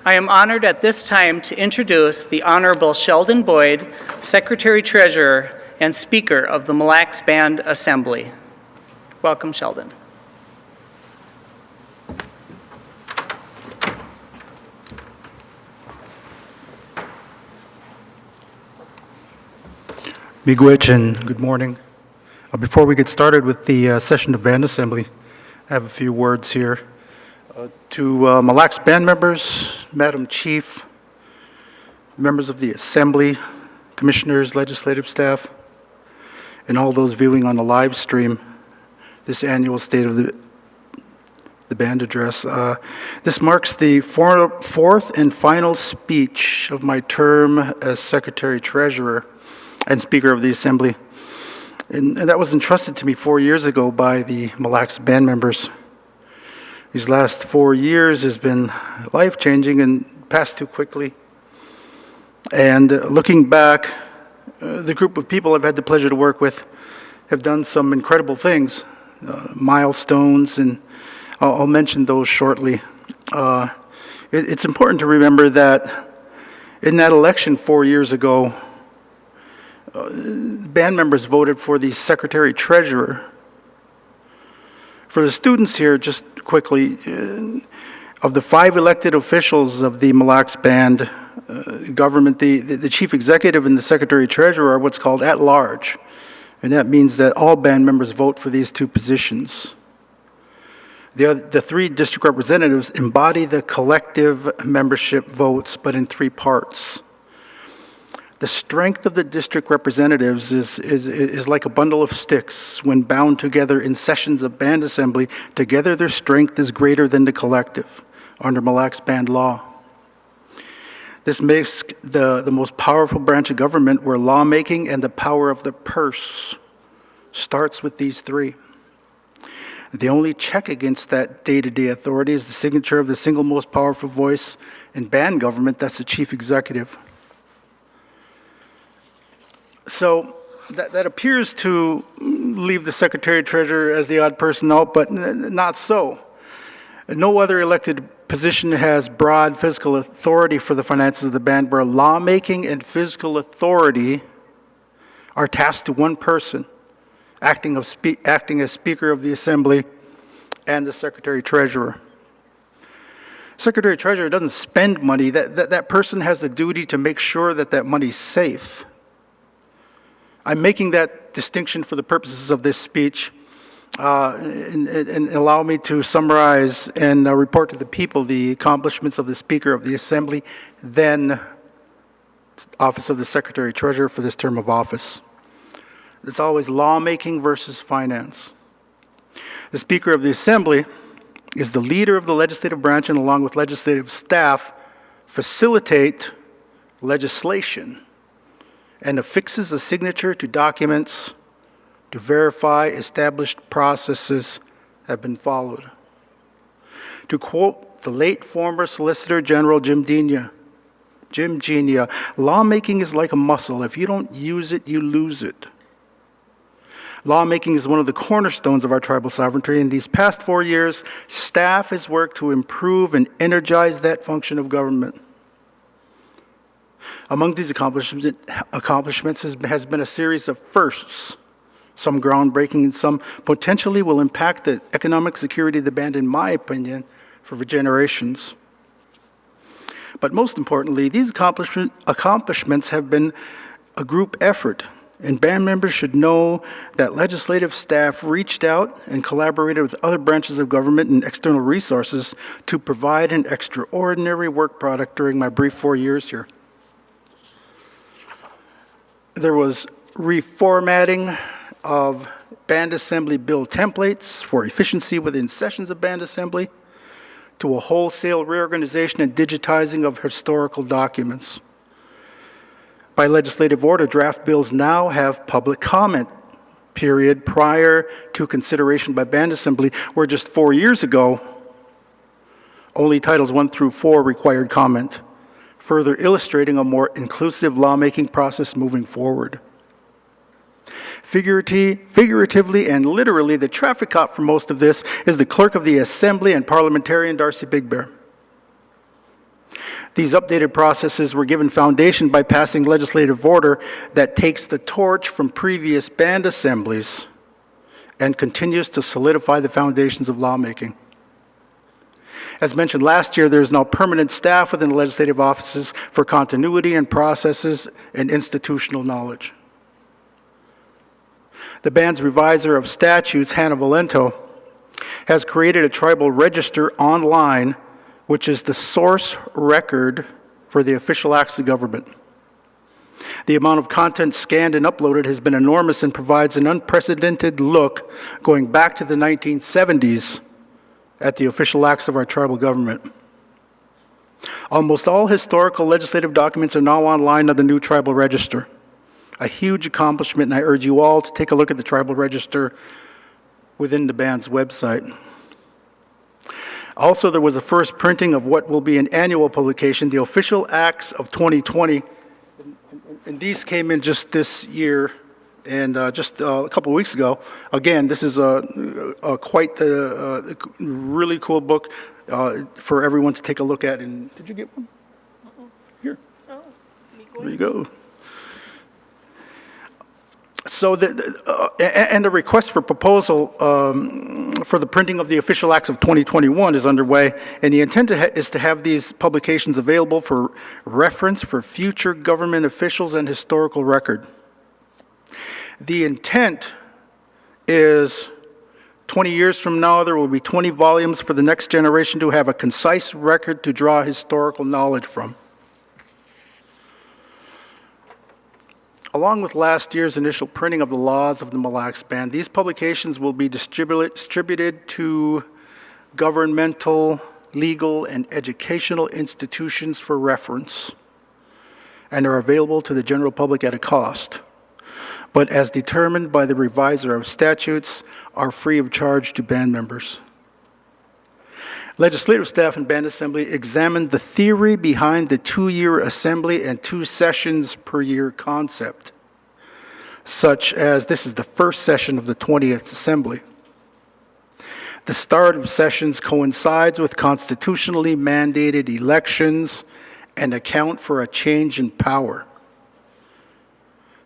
I am honored at this time to introduce the Honorable Sheldon Boyd, Secretary-Treasurer and Speaker of the Mille Lacs Band Assembly. Welcome, Sheldon. Miigwech and good morning. Before we get started with the session of Band Assembly, I have a few words here. To Mille Lacs band members, Madam Chief, members of the Assembly, commissioners, legislative staff, and all those viewing on the live stream, this annual State of the Band Address. This marks the fourth and final speech of my term as Secretary-Treasurer and Speaker of the Assembly. And that was entrusted to me 4 years ago by the Mille Lacs band members. These last 4 years has been life-changing and passed too quickly. And looking back, the group of people I've had the pleasure to work with have done some incredible things, milestones, and I'll mention those shortly. It's important to remember that in that election 4 years ago, band members voted for the Secretary-Treasurer. For the students here, just quickly, of the 5 elected officials of the Mille Lacs Band government, the Chief Executive and the Secretary-Treasurer are what's called at-large, and that means that all band members vote for these 2 positions. The 3 district representatives embody the collective membership votes, but in 3 parts. The strength of the district representatives is like a bundle of sticks. When bound together in sessions of band assembly, together their strength is greater than the collective under Mille Lacs band law. This makes the most powerful branch of government where lawmaking and the power of the purse starts with these 3. The only check against that day-to-day authority is the signature of the single most powerful voice in band government, that's the chief executive. So that appears to leave the Secretary-Treasurer as the odd person out, but not so. No other elected position has broad fiscal authority for the finances of the band, where lawmaking and fiscal authority are tasked to one person, acting as Speaker of the Assembly and the Secretary-Treasurer. Secretary-Treasurer doesn't spend money. That person has the duty to make sure that money's safe. I'm making that distinction for the purposes of this speech and allow me to summarize and report to the people the accomplishments of the Speaker of the Assembly, then Office of the Secretary-Treasurer for this term of office. It's always lawmaking versus finance. The Speaker of the Assembly is the leader of the legislative branch and, along with legislative staff, facilitate legislation and affixes a signature to documents to verify established processes have been followed. To quote the late former Solicitor General Jim Genia, lawmaking is like a muscle. If you don't use it, you lose it. Lawmaking is one of the cornerstones of our tribal sovereignty. In these past 4 years, staff has worked to improve and energize that function of government. Among these accomplishments has been a series of firsts, some groundbreaking and some potentially will impact the economic security of the band, in my opinion, for generations. But most importantly, these accomplishments have been a group effort, and band members should know that legislative staff reached out and collaborated with other branches of government and external resources to provide an extraordinary work product during my brief 4 years here. There was reformatting of band assembly bill templates for efficiency within sessions of band assembly, to a wholesale reorganization and digitizing of historical documents. By legislative order, draft bills now have public comment period prior to consideration by band assembly, where just 4 years ago, only titles 1 through 4 required comment, further illustrating a more inclusive lawmaking process moving forward. Figuratively and literally, the traffic cop for most of this is the Clerk of the Assembly and Parliamentarian Darcy Bigbear. These updated processes were given foundation by passing legislative order that takes the torch from previous band assemblies and continues to solidify the foundations of lawmaking. As mentioned last year, there is now permanent staff within the legislative offices for continuity and processes and institutional knowledge. The band's reviser of statutes, Hannah Valento, has created a tribal register online, which is the source record for the official acts of government. The amount of content scanned and uploaded has been enormous and provides an unprecedented look going back to the 1970s at the official acts of our tribal government. Almost all historical legislative documents are now online on the new tribal register. A huge accomplishment, and I urge you all to take a look at the tribal register within the band's website. Also, there was a first printing of what will be an annual publication, the Official Acts of 2020, and these came in just this year and just a couple of weeks ago. Again, this is quite the really cool book for everyone to take a look at. And did you get one? Here. Oh, There you go. So, and the request for proposal for the printing of the official acts of 2021 is underway, and the intent is to have these publications available for reference for future government officials and historical record. The intent is 20 years from now, there will be 20 volumes for the next generation to have a concise record to draw historical knowledge from. Along with last year's initial printing of the laws of the Mille Lacs Band, these publications will be distributed to governmental, legal, and educational institutions for reference, and are available to the general public at a cost, but as determined by the reviser of statutes, are free of charge to band members. Legislative staff and band assembly examined the theory behind the 2-year assembly and 2 sessions per year concept, such as this is the first session of the 20th assembly. The start of sessions coincides with constitutionally mandated elections and account for a change in power.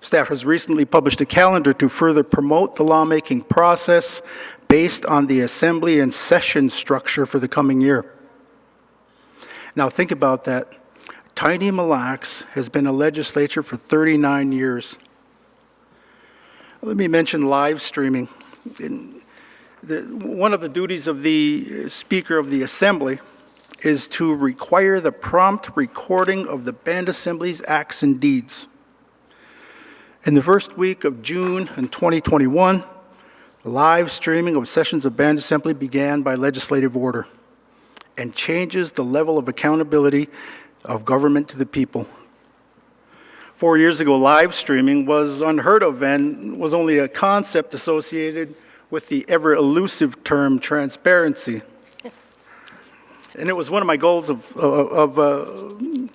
Staff has recently published a calendar to further promote the lawmaking process based on the assembly and session structure for the coming year. Now think about that. Tiny Mille Lacs has been a legislature for 39 years. Let me mention live streaming. One of the duties of the Speaker of the Assembly is to require the prompt recording of the band assembly's acts and deeds. In the first week of June in 2021, live streaming of sessions of band assembly began by legislative order and changes the level of accountability of government to the people. 4 years ago, live streaming was unheard of and was only a concept associated with the ever-elusive term transparency. And it was one of my goals of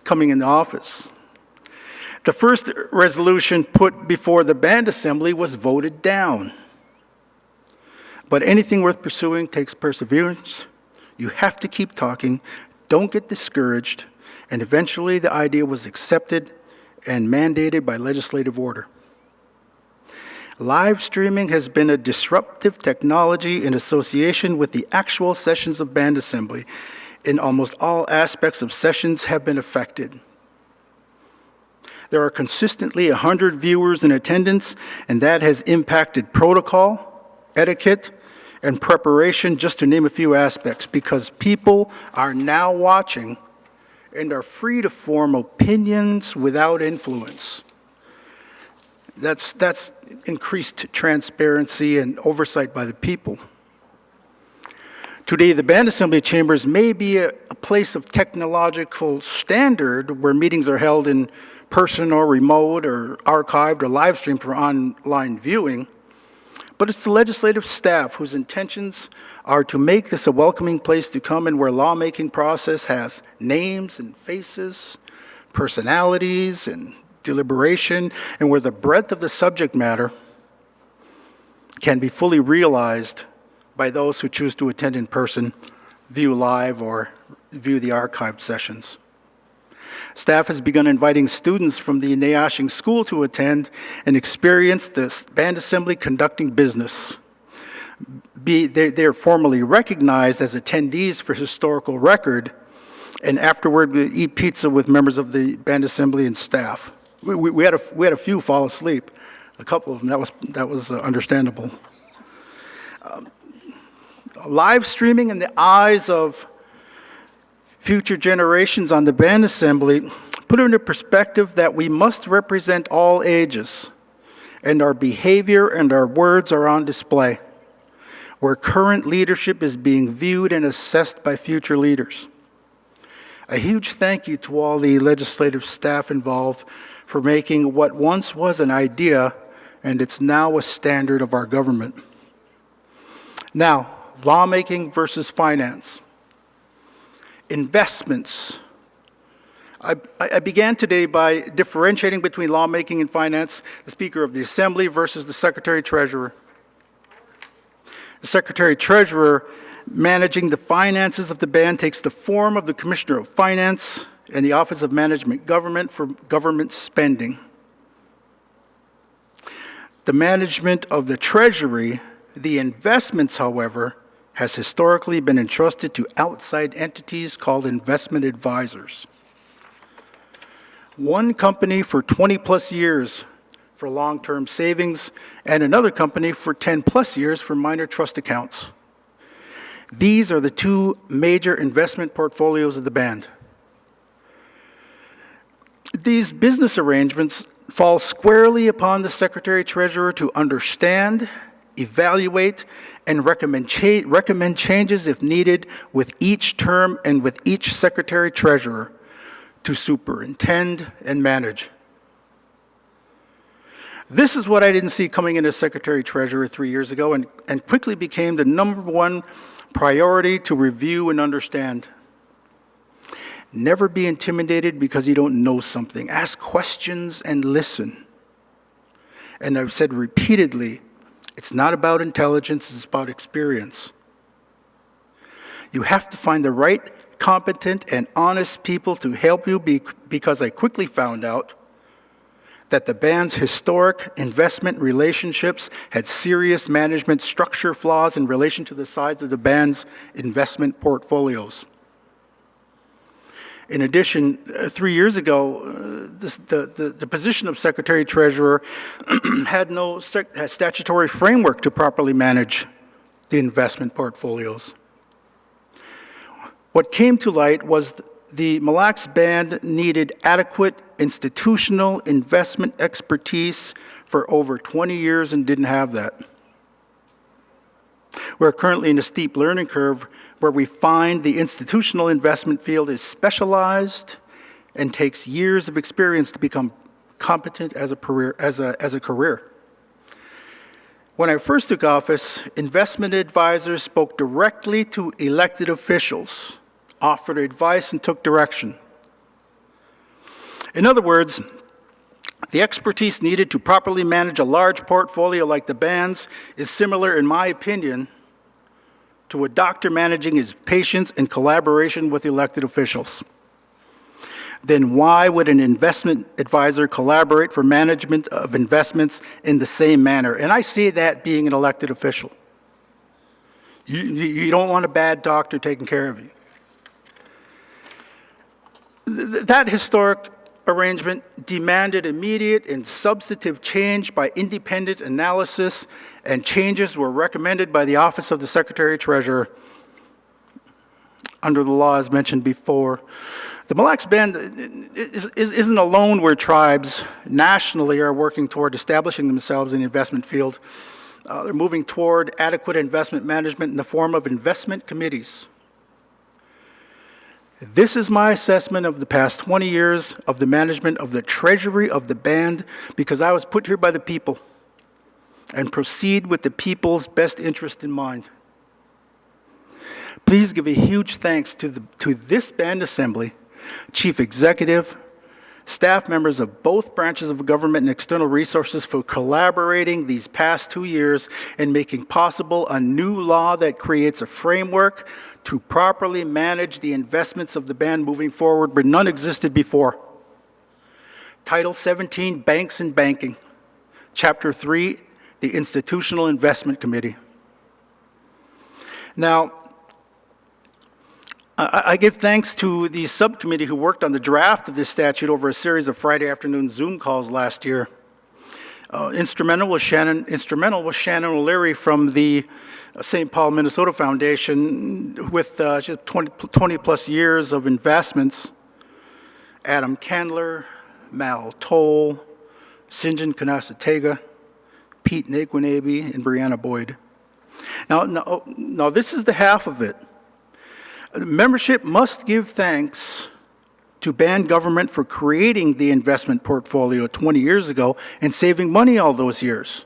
coming into office. The first resolution put before the band assembly was voted down. But anything worth pursuing takes perseverance. You have to keep talking, don't get discouraged, and eventually the idea was accepted and mandated by legislative order. Live streaming has been a disruptive technology in association with the actual sessions of band assembly. In almost all aspects of sessions have been affected. There are consistently 100 viewers in attendance, and that has impacted protocol, etiquette, and preparation, just to name a few aspects, because people are now watching and are free to form opinions without influence. That's increased transparency and oversight by the people. Today, the band assembly chambers may be a place of technological standard where meetings are held in person or remote or archived or live streamed for online viewing, but it's the legislative staff whose intentions are to make this a welcoming place to come and where lawmaking process has names and faces, personalities and deliberation, and where the breadth of the subject matter can be fully realized by those who choose to attend in person, view live, or view the archived sessions. Staff has begun inviting students from the Nayashing School to attend and experience this band assembly conducting business. They are formally recognized as attendees for historical record, and afterward we eat pizza with members of the band assembly and staff. We had a few fall asleep, a couple of them. That was understandable. Live streaming in the eyes of future generations on the band assembly put into perspective that we must represent all ages, and our behavior and our words are on display, where current leadership is being viewed and assessed by future leaders. A huge thank you to all the legislative staff involved for making what once was an idea, and it's now a standard of our government. Now, lawmaking versus finance. Investments. I began today by differentiating between lawmaking and finance, the Speaker of the Assembly versus the Secretary-Treasurer. The Secretary-Treasurer managing the finances of the band takes the form of the Commissioner of Finance and the Office of Management Government for government spending. The management of the Treasury, the investments, however, has historically been entrusted to outside entities called investment advisors. One company for 20-plus years for long-term savings, and another company for 10-plus years for minor trust accounts. These are the two major investment portfolios of the band. These business arrangements fall squarely upon the Secretary-Treasurer to understand, evaluate, and recommend changes if needed with each term and with each Secretary-Treasurer to superintend and manage. This is what I didn't see coming in as Secretary-Treasurer 3 years ago, and quickly became the #1 priority to review and understand. Never be intimidated because you don't know something. Ask questions and listen. And I've said repeatedly, it's not about intelligence, it's about experience. You have to find the right, competent, and honest people to help you because I quickly found out that the band's historic investment relationships had serious management structure flaws in relation to the size of the band's investment portfolios. In addition, 3 years ago, the position of Secretary-Treasurer had no statutory framework to properly manage the investment portfolios. What came to light was the Mille Lacs Band needed adequate institutional investment expertise for over 20 years and didn't have that. We're currently in a steep learning curve where we find the institutional investment field is specialized and takes years of experience to become competent as a career. When I first took office, investment advisors spoke directly to elected officials, offered advice, and took direction. In other words, the expertise needed to properly manage a large portfolio like the band's is similar, in my opinion, to a doctor managing his patients in collaboration with elected officials. Then why would an investment advisor collaborate for management of investments in the same manner? And I see that being an elected official. You don't want a bad doctor taking care of you. That historic arrangement demanded immediate and substantive change by independent analysis, and changes were recommended by the Office of the Secretary-Treasurer under the law as mentioned before. The Mille Lacs Band isn't alone where tribes nationally are working toward establishing themselves in the investment field. They're moving toward adequate investment management in the form of investment committees. This is my assessment of the past 20 years of the management of the treasury of the band, because I was put here by the people and proceed with the people's best interest in mind. Please give a huge thanks to this band assembly, chief executive, staff members of both branches of government and external resources for collaborating these past 2 years and making possible a new law that creates a framework to properly manage the investments of the band moving forward where none existed before. Title 17, Banks and Banking. Chapter 3, the Institutional Investment Committee. Now, I give thanks to the subcommittee who worked on the draft of this statute over a series of Friday afternoon Zoom calls last year. Instrumental was Shannon O'Leary from the St. Paul, Minnesota Foundation with 20 plus years of investments. Adam Candler, Mal Toll, Sinjin Kanasatega, Pete Naquinabe, and Brianna Boyd. Now, this is the half of it. Membership must give thanks to band government for creating the investment portfolio 20 years ago and saving money all those years.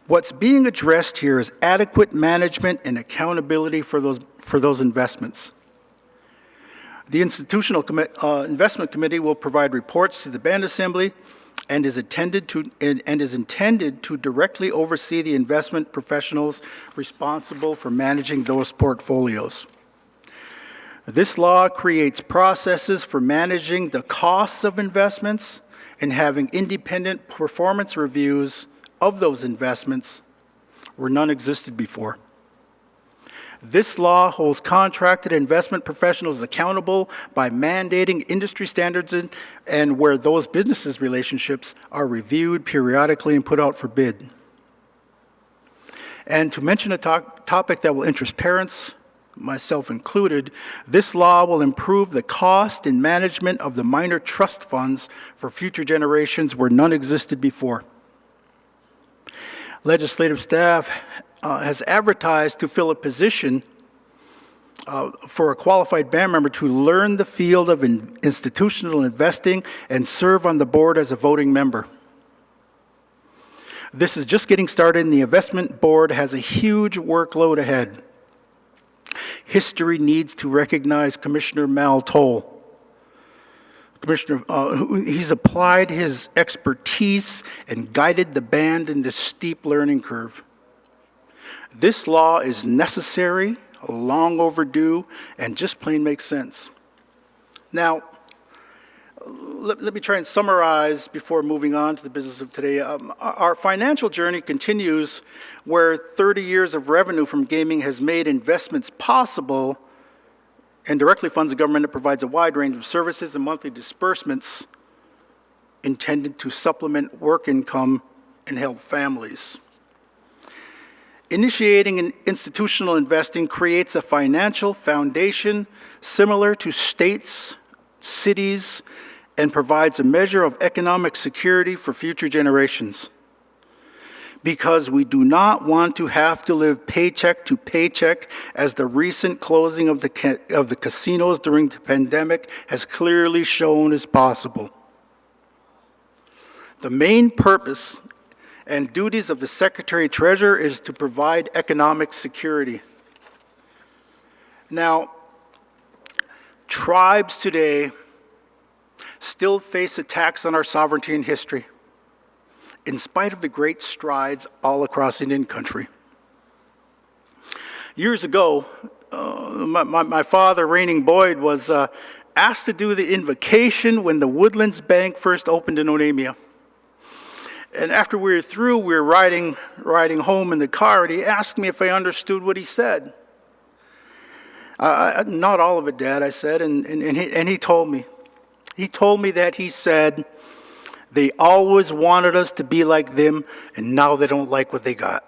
What's being addressed here is adequate management and accountability for those investments. The Institutional Investment Committee will provide reports to the Band Assembly and is intended to directly oversee the investment professionals responsible for managing those portfolios. This law creates processes for managing the costs of investments and having independent performance reviews of those investments where none existed before. This law holds contracted investment professionals accountable by mandating industry standards and where those businesses' relationships are reviewed periodically and put out for bid. And to mention a topic that will interest parents, myself included, this law will improve the cost and management of the minor trust funds for future generations where none existed before. Legislative staff has advertised to fill a position for a qualified band member to learn the field of institutional investing and serve on the board as a voting member. This is just getting started, and the investment board has a huge workload ahead. History needs to recognize Commissioner Mal Toll. He's applied his expertise and guided the band in this steep learning curve. This law is necessary, long overdue, and just plain makes sense. Now, let me try and summarize before moving on to the business of today. Our financial journey continues where 30 years of revenue from gaming has made investments possible and directly funds the government that provides a wide range of services and monthly disbursements intended to supplement work income and help families. Initiating an institutional investing creates a financial foundation similar to states, cities, and provides a measure of economic security for future generations. Because we do not want to have to live paycheck to paycheck, as the recent closing of the casinos during the pandemic has clearly shown is possible. The main purpose and duties of the Secretary-Treasurer is to provide economic security. Now, tribes today still face attacks on our sovereignty and history, in spite of the great strides all across Indian country. Years ago, my father, Reigning Boyd, was asked to do the invocation when the Woodlands Bank first opened in Onamia. And after we were through, we were riding home in the car, and he asked me if I understood what he said. Not all of it, Dad, I said, and he told me. He told me that he said, they always wanted us to be like them, and now they don't like what they got.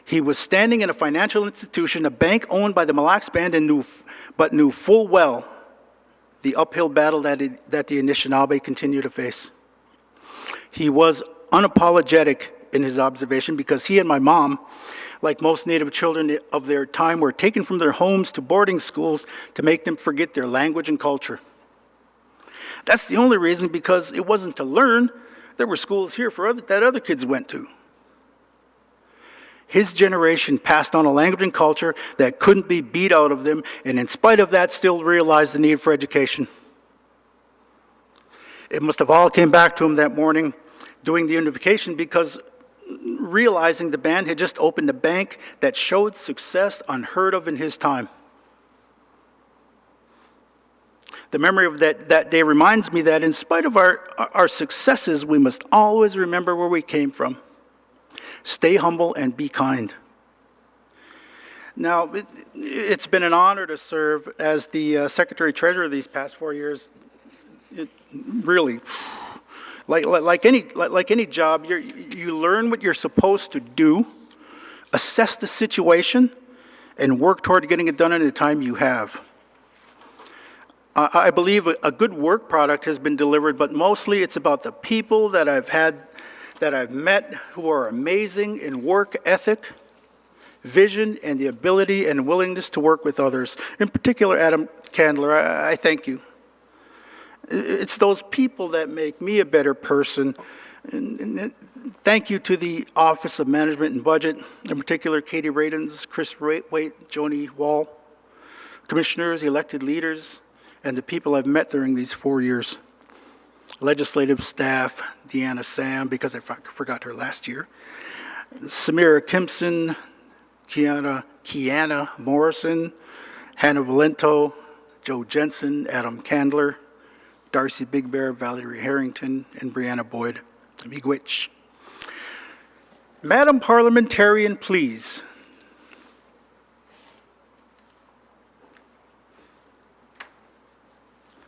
He was standing in a financial institution, a bank owned by the Mille Lacs Band, and knew full well the uphill battle that the Anishinaabe continue to face. He was unapologetic in his observation because he and my mom, like most Native children of their time, were taken from their homes to boarding schools to make them forget their language and culture. That's the only reason, because it wasn't to learn. There were schools here that other kids went to. His generation passed on a language and culture that couldn't be beat out of them, and in spite of that, still realized the need for education. It must have all came back to him that morning doing the invocation, because realizing the band had just opened a bank that showed success unheard of in his time. The memory of that day reminds me that in spite of our successes, we must always remember where we came from. Stay humble and be kind. It's been an honor to serve as the Secretary-Treasurer these past 4 years. It really, like any job, you learn what you're supposed to do, assess the situation, and work toward getting it done in the time you have. I believe a good work product has been delivered, but mostly it's about the people that I've met who are amazing in work ethic, vision, and the ability and willingness to work with others. In particular, Adam Candler, I thank you. It's those people that make me a better person. And thank you to the Office of Management and Budget, in particular Katie Radins, Chris Waite, Joni Wall, commissioners, elected leaders, and the people I've met during these 4 years. Legislative staff, Deanna Sam, because I forgot her last year, Samira Kimpson, Kiana Morrison, Hannah Valento, Joe Jensen, Adam Candler, Darcy Big Bear, Valerie Harrington, and Brianna Boyd. Miigwech. Madam Parliamentarian, please.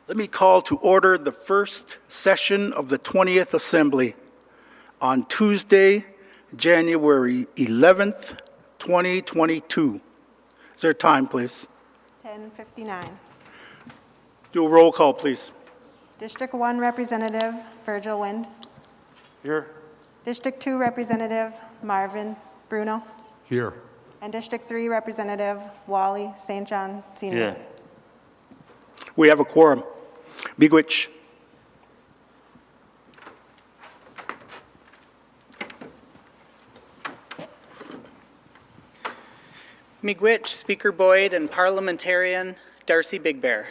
Let me call to order the first session of the 20th Assembly on Tuesday, January 11th, 2022. Is there a time, please? 10:59. Do a roll call, please. District 1 Representative Virgil Wind. Here. District 2 Representative Marvin Bruno. Here. And District 3 Representative Wally St. John Sr. Yeah. We have a quorum. Miigwech. Miigwech, Speaker Boyd, and Parliamentarian Darcy Big Bear.